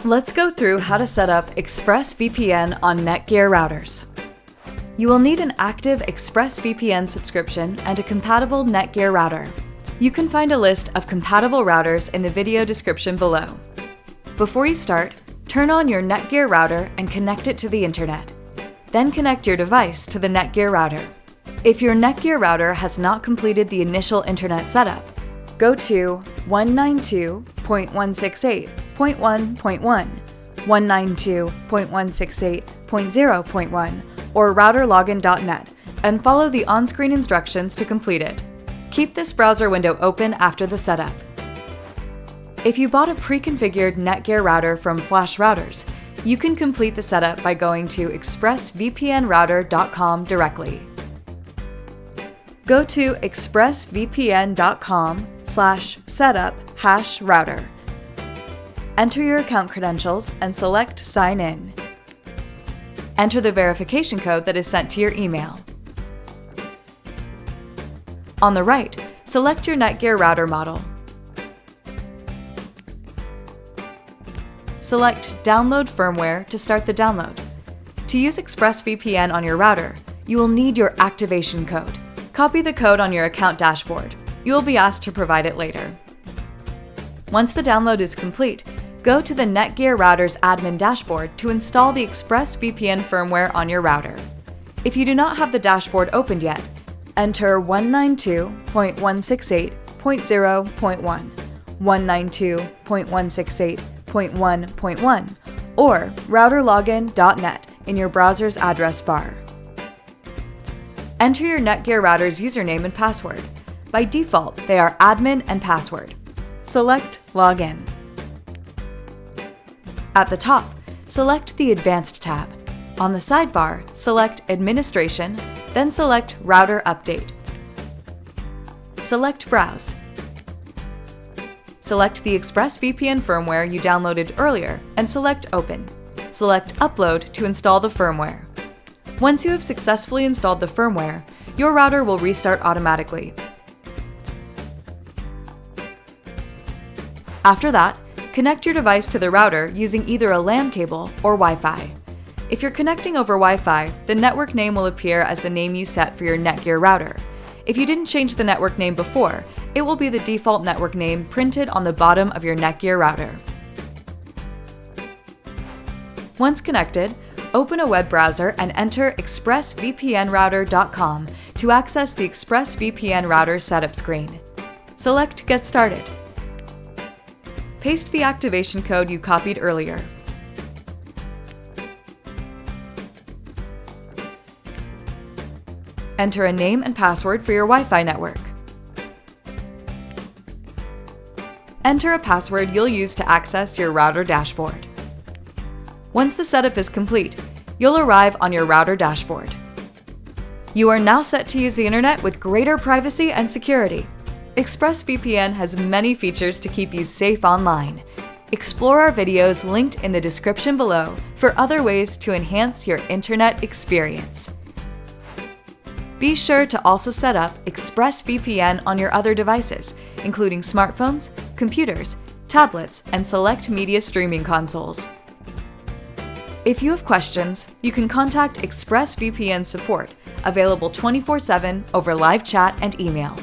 Let's go through how to set up ExpressVPN on Netgear routers. You will need an active ExpressVPN subscription and a compatible Netgear router. You can find a list of compatible routers in the video description below. Before you start, turn on your Netgear router and connect it to the internet. Then connect your device to the Netgear router. If your Netgear router has not completed the initial internet setup, go to 192.168.1.1, 192.168.0.1, or routerlogin.net and follow the on-screen instructions to complete it. Keep this browser window open after the setup. If you bought a pre-configured Netgear router from Flash Routers, you can complete the setup by going to expressvpnrouter.com directly. Go to expressvpn.com/setup-router. Enter your account credentials and select Sign In. Enter the verification code that is sent to your email. On the right, select your Netgear router model. Select Download Firmware to start the download. To use ExpressVPN on your router, you will need your activation code. Copy the code on your account dashboard. You will be asked to provide it later. Once the download is complete, go to the Netgear router's admin dashboard to install the ExpressVPN firmware on your router. If you do not have the dashboard opened yet, enter 192.168.0.1, 192.168.1.1, or routerlogin.net in your browser's address bar. Enter your Netgear router's username and password. By default, they are admin and password. Select Login. At the top, select the Advanced tab. On the sidebar, select Administration, then select Router Update. Select Browse. Select the ExpressVPN firmware you downloaded earlier and select Open. Select Upload to install the firmware. Once you have successfully installed the firmware, your router will restart automatically. After that, connect your device to the router using either a LAN cable or Wi-Fi. If you're connecting over Wi-Fi, the network name will appear as the name you set for your Netgear router. If you didn't change the network name before, it will be the default network name printed on the bottom of your Netgear router. Once connected, open a web browser and enter expressvpnrouter.com to access the ExpressVPN router setup screen. Select Get Started. Paste the activation code you copied earlier. Enter a name and password for your Wi-Fi network. Enter a password you'll use to access your router dashboard. Once the setup is complete, you'll arrive on your router dashboard. You are now set to use the internet with greater privacy and security. ExpressVPN has many features to keep you safe online. Explore our videos linked in the description below for other ways to enhance your internet experience. Be sure to also set up ExpressVPN on your other devices, including smartphones, computers, tablets, and select media streaming consoles. If you have questions, you can contact ExpressVPN support, available 24/7 over live chat and email.